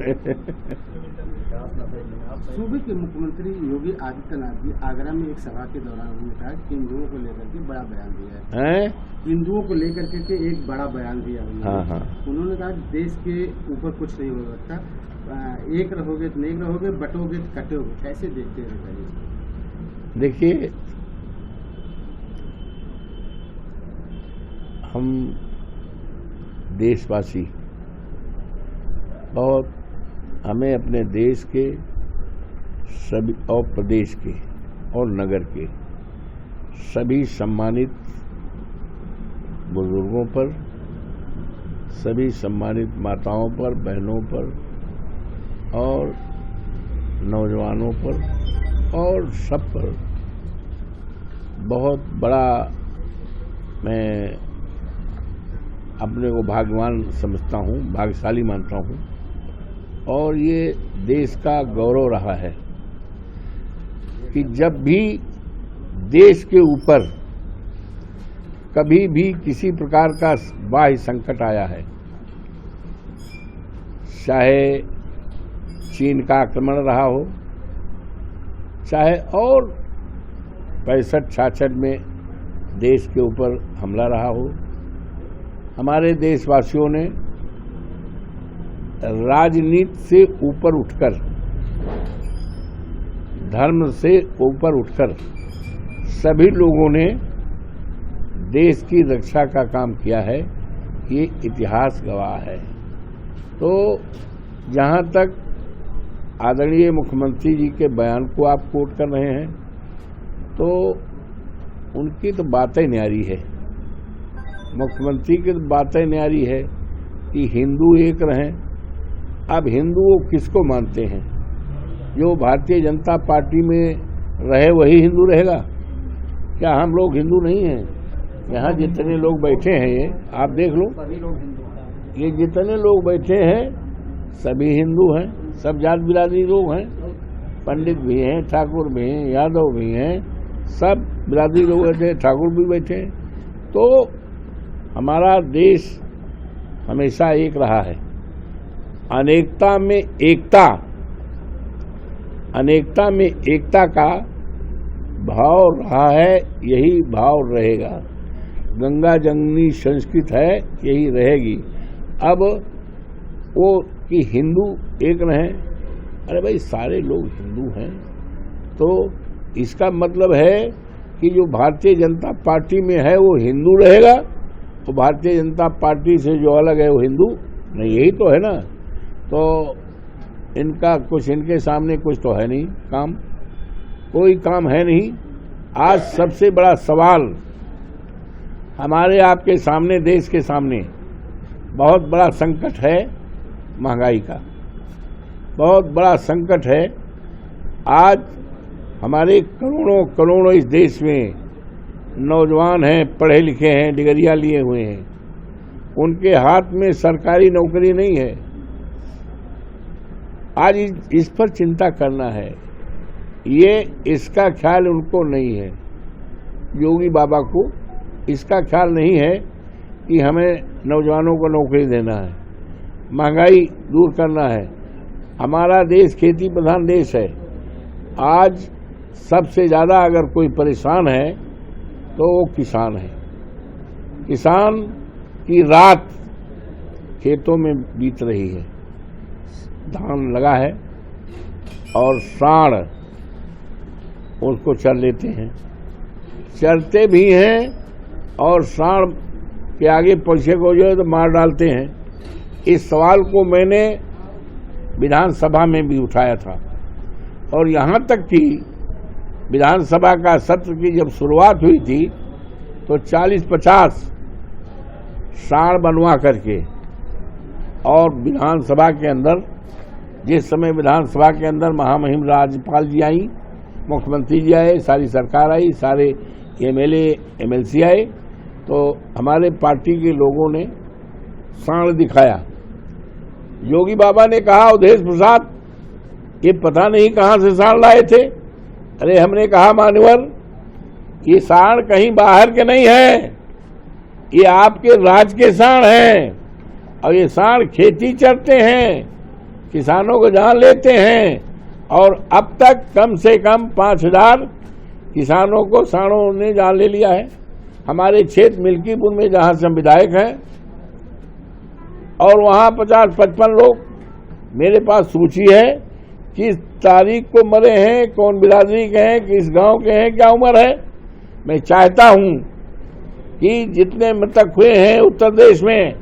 है। सूबे के मुख्यमंत्री योगी आदित्यनाथ जी आगरा में एक सभा के दौरान उन्होंने कहा कि हिंदुओं को लेकर के बड़ा बयान दिया है। हिंदुओं को लेकर के एक बड़ा बयान दिया उन्होंने। उन्होंने कहा देश के ऊपर कुछ नहीं हो सकता, एक रहोगे तो नहीं रहोगे, बटोगे तो कटोगे। कैसे देखते हैं? देखिए, हम देशवासी बहुत, हमें अपने देश के सभी और प्रदेश के और नगर के सभी सम्मानित बुजुर्गों पर, सभी सम्मानित माताओं पर, बहनों पर और नौजवानों पर और सब पर बहुत बड़ा मैं अपने को भाग्यवान समझता हूँ, भाग्यशाली मानता हूँ। और ये देश का गौरव रहा है कि जब भी देश के ऊपर कभी भी किसी प्रकार का बाह्य संकट आया है, चाहे चीन का आक्रमण रहा हो, चाहे और 65-66 में देश के ऊपर हमला रहा हो, हमारे देशवासियों ने राजनीति से ऊपर उठकर, धर्म से ऊपर उठकर सभी लोगों ने देश की रक्षा का काम किया है। ये इतिहास गवाह है। तो जहाँ तक आदरणीय मुख्यमंत्री जी के बयान को आप कोट कर रहे हैं, तो उनकी तो बातें न्यारी है। मुख्यमंत्री की तो बातें न्यारी है कि हिंदू एक रहें। अब हिंदू किसको मानते हैं? जो भारतीय जनता पार्टी में रहे वही हिंदू रहेगा? क्या हम लोग हिंदू नहीं हैं? यहाँ जितने लोग बैठे हैं, ये आप देख लो, ये जितने लोग बैठे हैं सभी हिंदू हैं, सब जात बिरादरी लोग हैं, पंडित भी हैं, ठाकुर भी हैं, यादव भी हैं, सब बिरादरी लोग बैठे हैं, ठाकुर भी बैठे हैं। तो हमारा देश हमेशा एक रहा है। अनेकता में एकता, अनेकता में एकता का भाव रहा है, यही भाव रहेगा। गंगा जमुनी संस्कृत है, यही रहेगी। अब वो कि हिंदू एक रहें, अरे भाई सारे लोग हिंदू हैं, तो इसका मतलब है कि जो भारतीय जनता पार्टी में है वो हिंदू रहेगा, तो भारतीय जनता पार्टी से जो अलग है वो हिंदू नहीं, यही तो है ना। तो इनका कुछ, इनके सामने कुछ तो है नहीं काम, कोई काम है नहीं। आज सबसे बड़ा सवाल हमारे आपके सामने, देश के सामने बहुत बड़ा संकट है महंगाई का, बहुत बड़ा संकट है। आज हमारे करोड़ों करोड़ों इस देश में नौजवान हैं, पढ़े लिखे हैं, डिग्रियां लिए हुए हैं, उनके हाथ में सरकारी नौकरी नहीं है। आज इस पर चिंता करना है, ये इसका ख्याल उनको नहीं है। योगी बाबा को इसका ख्याल नहीं है कि हमें नौजवानों को नौकरी देना है, महंगाई दूर करना है। हमारा देश खेती प्रधान देश है। आज सबसे ज़्यादा अगर कोई परेशान है तो वो किसान है। किसान की रात खेतों में बीत रही है, धान लगा है और सांड उसको चर लेते हैं, चरते भी हैं और सांड के आगे पीछे को जो है तो मार डालते हैं। इस सवाल को मैंने विधानसभा में भी उठाया था और यहाँ तक कि विधानसभा का सत्र की जब शुरुआत हुई थी तो 40-50 सांड बनवा करके, और विधानसभा के अंदर, जिस समय विधानसभा के अंदर महामहिम राज्यपाल जी आई, मुख्यमंत्री जी आए, सारी सरकार आई, सारे एमएलए एमएलसी आए, तो हमारे पार्टी के लोगों ने सांड दिखाया। योगी बाबा ने कहा, अवधेश प्रसाद ये पता नहीं कहाँ से सांड लाए थे। अरे हमने कहा, मान्यवर ये सांड कहीं बाहर के नहीं है, ये आपके राज्य के सांड हैं और ये सांड खेती चरते हैं, किसानों को जान लेते हैं और अब तक कम से कम 5000 किसानों को साणों ने जान ले लिया है। हमारे क्षेत्र मिल्कीपुर में जहां से हम विधायक हैं और वहां 50-55 लोग, मेरे पास सूची है किस तारीख को मरे हैं, कौन बिरादरी के हैं, किस गांव के हैं, क्या उम्र है। मैं चाहता हूं कि जितने मृतक हुए हैं उत्तर प्रदेश में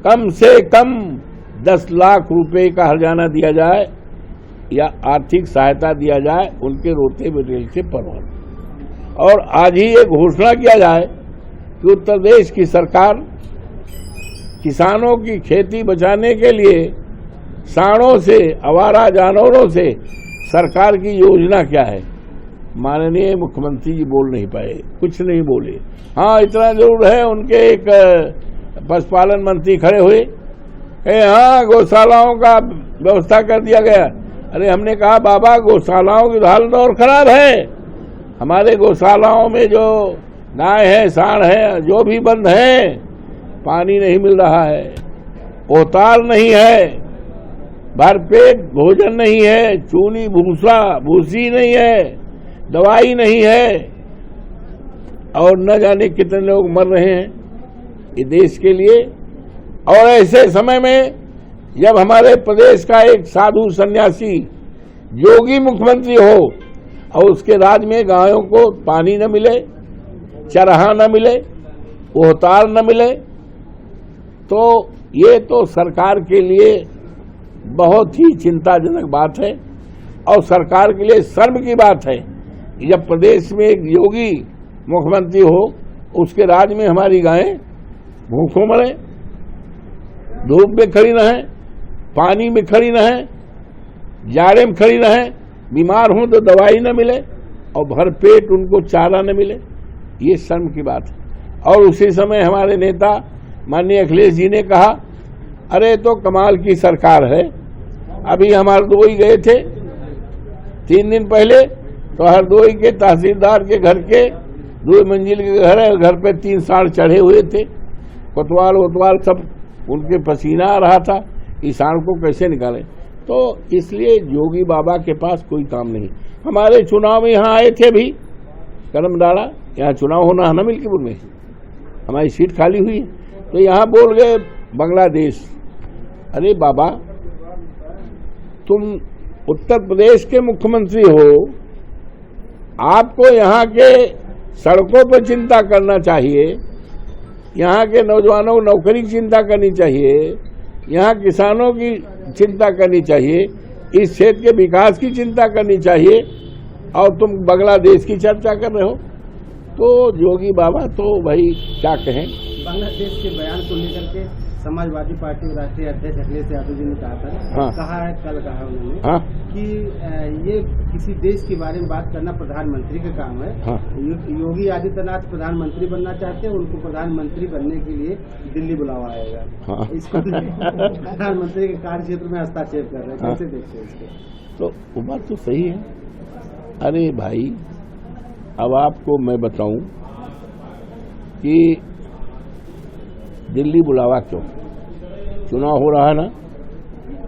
कम से कम 10 लाख रुपए का हर्जाना दिया जाए या आर्थिक सहायता दिया जाए उनके रोते बेटेल के परिवार। और आज ही एक घोषणा किया जाए कि उत्तर प्रदेश की सरकार किसानों की खेती बचाने के लिए साणों से, आवारा जानवरों से सरकार की योजना क्या है। माननीय मुख्यमंत्री जी बोल नहीं पाए, कुछ नहीं बोले। हाँ, इतना जरूर है, उनके एक पशुपालन मंत्री खड़े हुए, हाँ गौशालाओं का व्यवस्था कर दिया गया। अरे हमने कहा बाबा गौशालाओं की हालत और खराब है। हमारे गौशालाओं में जो गाय है, सांड है, जो भी बंद है, पानी नहीं मिल रहा है, पोताल नहीं है, भरपेट भोजन नहीं है, चूनी भूसी नहीं है, दवाई नहीं है और न जाने कितने लोग मर रहे हैं ये देश के लिए। और ऐसे समय में जब हमारे प्रदेश का एक साधु सन्यासी योगी मुख्यमंत्री हो और उसके राज में गायों को पानी न मिले, चरहा न मिले, पोताल न मिले, तो ये तो सरकार के लिए बहुत ही चिंताजनक बात है और सरकार के लिए शर्म की बात है। जब प्रदेश में एक योगी मुख्यमंत्री हो, उसके राज में हमारी गायें भूखों मरे, धूप में खड़ी रहें, पानी में खड़ी रहें, जाड़े में खड़ी रहें, बीमार हों तो दवाई न मिले और भरपेट उनको चारा न मिले, ये शर्म की बात है। और उसी समय हमारे नेता माननीय अखिलेश जी ने कहा, अरे तो कमाल की सरकार है। अभी हम हरदोई गए थे 3 दिन पहले, तो हरदोई के तहसीलदार के घर के 2 मंजिल के घर है, घर पे 3 सांड चढ़े हुए थे, कोतवाल वोतवाल सब उनके पसीना आ रहा था, इस सांड को कैसे निकालें। तो इसलिए योगी बाबा के पास कोई काम नहीं। हमारे चुनाव में यहाँ आए थे भी, कदम डाला, यहाँ चुनाव होना है ना मिल्कीपुर में, हमारी सीट खाली हुई है, तो यहाँ बोल गए बांग्लादेश। अरे बाबा, तुम उत्तर प्रदेश के मुख्यमंत्री हो, आपको यहाँ के सड़कों पर चिंता करना चाहिए, यहाँ के नौजवानों को नौकरी की चिंता करनी चाहिए, यहाँ किसानों की चिंता करनी चाहिए, इस क्षेत्र के विकास की चिंता करनी चाहिए, और तुम बांग्लादेश की चर्चा कर रहे हो। तो योगी बाबा तो भाई क्या कहें। बांग्लादेश के बयान को लेकर के समाजवादी पार्टी के राष्ट्रीय अध्यक्ष अखिलेश यादव जी ने कहा था, हाँ। कहा है, कल कहा उन्होंने, हाँ। कि ये किसी देश के बारे में बात करना प्रधानमंत्री का काम है। हाँ। योगी आदित्यनाथ प्रधानमंत्री बनना चाहते हैं, उनको प्रधानमंत्री बनने के लिए दिल्ली बुलावा आएगा। हाँ। इसको प्रधानमंत्री के कार्य क्षेत्र में हस्तक्षेप कर रहे हैं, कैसे देखते हैं इसको? तो वो बात तो सही है। अरे भाई, अब आपको मैं बताऊं कि दिल्ली बुलावा क्यों? चुनाव हो रहा है ना,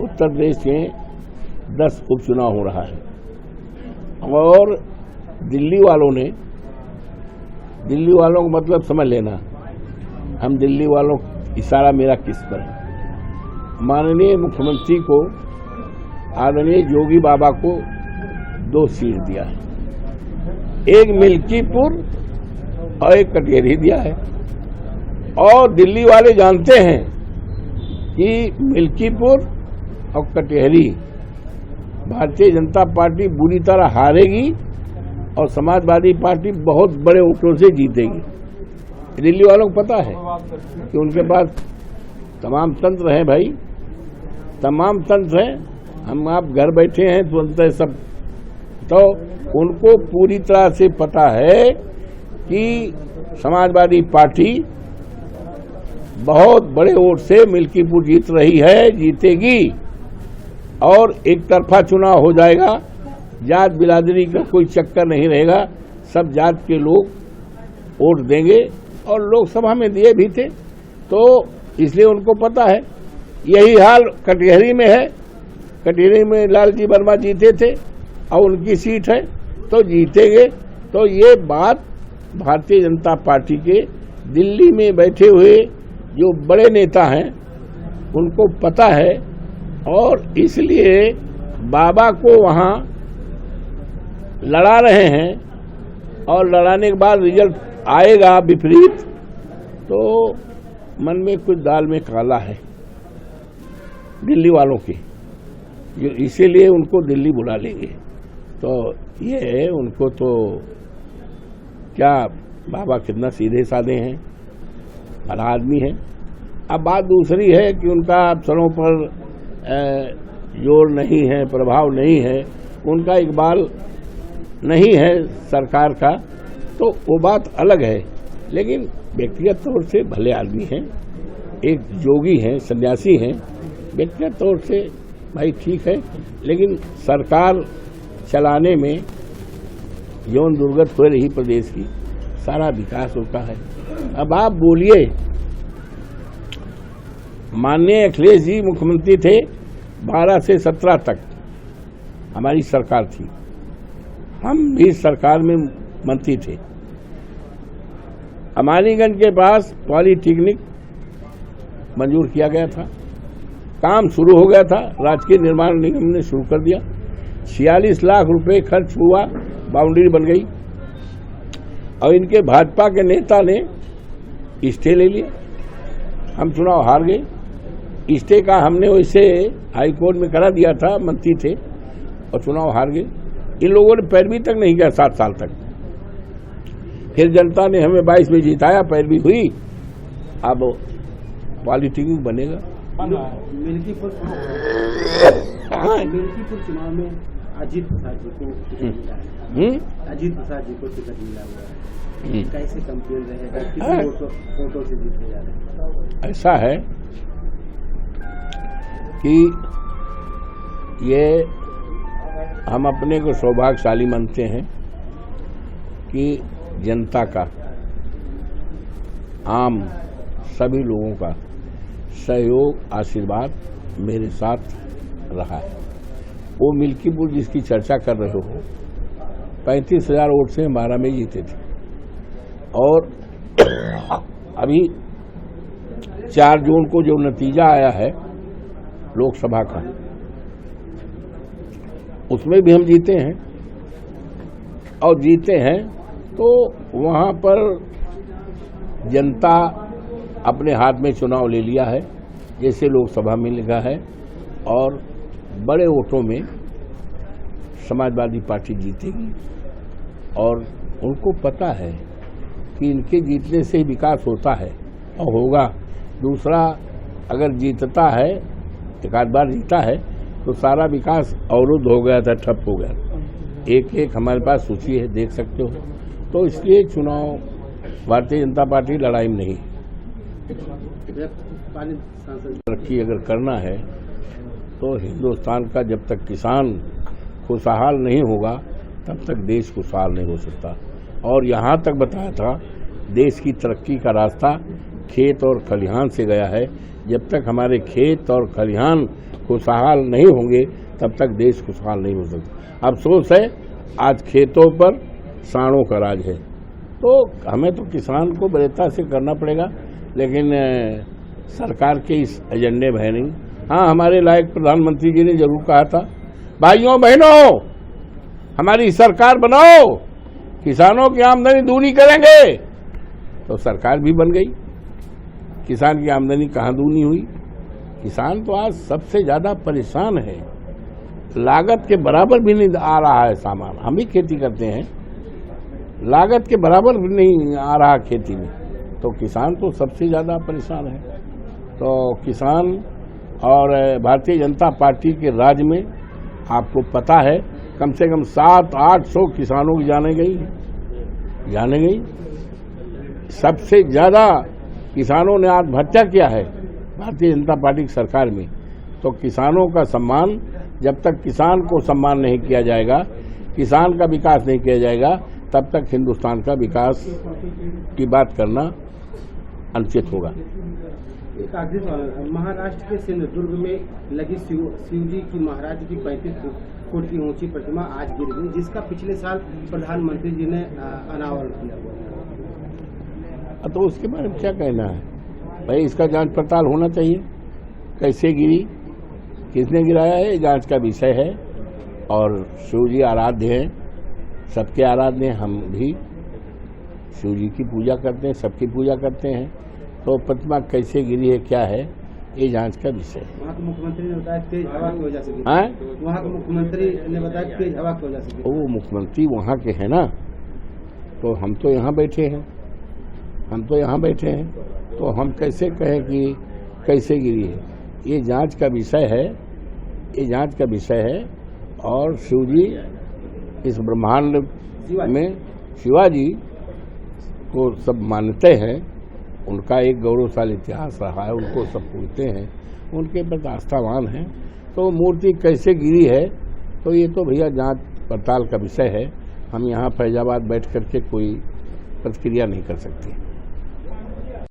उत्तर प्रदेश में 10 उपचुनाव हो रहा है और दिल्ली वालों को मतलब समझ लेना, हम दिल्ली वालों, इशारा मेरा किस पर है। माननीय मुख्यमंत्री को, आदरणीय योगी बाबा को 2 सीट दिया है, एक मिल्कीपुर और एक कटिहार दिया है। और दिल्ली वाले जानते हैं कि मिल्कीपुर और कटिहारी भारतीय जनता पार्टी बुरी तरह हारेगी और समाजवादी पार्टी बहुत बड़े वोटों से जीतेगी। दिल्ली वालों को पता है कि उनके पास तमाम तंत्र हैं भाई, तमाम तंत्र हैं। हम आप घर बैठे हैं तुरंत सब, तो उनको पूरी तरह से पता है कि समाजवादी पार्टी बहुत बड़े वोट से मिल्कीपुर जीत रही है, जीतेगी और एक तरफा चुनाव हो जाएगा। जात बिरादरी का कोई चक्कर नहीं रहेगा, सब जात के लोग वोट देंगे और लोकसभा में दिए भी थे। तो इसलिए उनको पता है यही हाल कटिहारी में है। कटिहारी में लालजी वर्मा जीते थे और उनकी सीट है तो जीतेंगे। तो ये बात भारतीय जनता पार्टी के दिल्ली में बैठे हुए जो बड़े नेता हैं उनको पता है, और इसलिए बाबा को वहाँ लड़ा रहे हैं, और लड़ाने के बाद रिजल्ट आएगा विपरीत तो मन में कुछ दाल में काला है दिल्ली वालों की, इसीलिए उनको दिल्ली बुला लेंगे। तो ये है, उनको तो क्या, बाबा कितना सीधे साधे हैं, भला आदमी है। अब बात दूसरी है कि उनका अफसरों पर जोर नहीं है, प्रभाव नहीं है, उनका इकबाल नहीं है सरकार का, तो वो बात अलग है। लेकिन व्यक्तिगत तौर से भले आदमी हैं, एक योगी हैं, सन्यासी हैं, व्यक्तिगत तौर से भाई ठीक है। लेकिन सरकार चलाने में यौन दुर्गत हो रही प्रदेश की, सारा विकास होता है। अब आप बोलिए, माननीय अखिलेश जी मुख्यमंत्री थे 12 से 17 तक हमारी सरकार थी, हम भी सरकार में मंत्री थे। अमानीगंज के पास पॉलीटेक्निक मंजूर किया गया था, काम शुरू हो गया था, राजकीय निर्माण निगम ने शुरू कर दिया, 46 लाख रुपए खर्च हुआ, बाउंड्री बन गई, और इनके भाजपा के नेता ने स्टे ले लिया, हम चुनाव हार गए। स्टे का हमने वैसे हाई कोर्ट में करा दिया था, मंत्री थे, और चुनाव हार गए। इन लोगों ने पैरवी तक नहीं किया 7 साल तक। फिर जनता ने हमें 22 में जिताया, पैरवी हुई, अब पॉलिटिक्स बनेगा। मिल्कीपुर चुनाव में अजीत प्रसाद जी को टिकट मिला है, अजीत प्रसाद जी को टिकट मिला हुआ है, कैसे कंपेयर रहेगा, कितने वोटों से जीते जा रहे हैं? ऐसा है कि ये हम अपने को सौभाग्यशाली मानते हैं कि जनता का, आम सभी लोगों का सहयोग, आशीर्वाद मेरे साथ रहा है। वो मिल्कीपुर जिसकी चर्चा कर रहे हो, 35,000 वोट से 12 में जीते थे, और अभी 4 जून को जो नतीजा आया है लोकसभा का, उसमें भी हम जीते हैं, और जीते हैं तो वहाँ पर जनता अपने हाथ में चुनाव ले लिया है, जैसे लोकसभा में लिखा है, और बड़े वोटों में समाजवादी पार्टी जीतेगी, और उनको पता है कि इनके जीतने से ही विकास होता है और होगा। दूसरा, अगर जीतता है, एक आध बार जीता है, तो सारा विकास अवरुद्ध हो गया था, ठप हो गया। एक एक हमारे पास सूची है, देख सकते हो। तो इसलिए चुनाव भारतीय जनता पार्टी लड़ाई में नहीं। तरक्की अगर करना है तो हिंदुस्तान का जब तक किसान खुशहाल नहीं होगा तब तक देश खुशहाल नहीं हो सकता। और यहाँ तक बताया था, देश की तरक्की का रास्ता खेत और खलिहान से गया है। जब तक हमारे खेत और खलिहान खुशहाल नहीं होंगे तब तक देश खुशहाल नहीं हो सकता। अफसोस है, आज खेतों पर सांडों का राज है, तो हमें तो किसान को बड़ेता से करना पड़ेगा, लेकिन सरकार के इस एजेंडे में है नहीं। हाँ, हमारे लायक प्रधानमंत्री जी ने जरूर कहा था, भाइयों बहनों हमारी सरकार बनाओ, किसानों की आमदनी दूनी करेंगे, तो सरकार भी बन गई। किसान की आमदनी कहाँ दूनी हुई? किसान तो आज सबसे ज्यादा परेशान है, लागत के बराबर भी नहीं आ रहा है सामान। हम ही खेती करते हैं, लागत के बराबर भी नहीं आ रहा खेती में, तो किसान तो सबसे ज्यादा परेशान है। तो किसान और भारतीय जनता पार्टी के राज में आपको पता है, कम से कम 700-800 किसानों की जाने गई। सबसे ज्यादा किसानों ने आत्महत्या किया है भारतीय जनता पार्टी की सरकार में। तो किसानों का सम्मान, जब तक किसान को सम्मान नहीं किया जाएगा, किसान का विकास नहीं किया जाएगा, तब तक हिंदुस्तान का विकास की बात करना अनुचित होगा। एक आखिरी सवाल, महाराष्ट्र के सिंधुदुर्ग में लगी शिव जी की महाराज की 35 फुट की ऊंची प्रतिमा आज गिर गई, जिसका पिछले साल प्रधानमंत्री जी ने अनावरण किया हुआ। तो उसके बारे में क्या कहना है भाई? इसका जांच पड़ताल होना चाहिए, कैसे गिरी, किसने गिराया है, जांच का विषय है। और शिव जी आराध्य हैं, सबके आराध्य हैं, हम भी शिव जी की पूजा करते हैं, सबकी पूजा करते हैं। तो प्रतिमा कैसे गिरी है, क्या है, ये जांच का विषय है। वहाँ के मुख्यमंत्री ने बताया तेज हवा की वजह से गिरी। वहाँ के मुख्यमंत्री ने बताया तेज हवा की वजह से गिरी। वो मुख्यमंत्री वहाँ के हैं ना, तो हम तो यहाँ बैठे हैं, तो हम कैसे कहें कि कैसे गिरी है? ये जांच का विषय है। और शिव जी इस ब्रह्मांड में शिवाजी को सब मानते हैं, उनका एक गौरवशाली इतिहास रहा है, उनको सब पूछते हैं, उनके प्रति आस्थावान हैं। तो मूर्ति कैसे गिरी है, तो ये तो भैया जांच पड़ताल का विषय है। हम यहाँ फैजाबाद बैठ करके कोई प्रतिक्रिया नहीं कर सकते।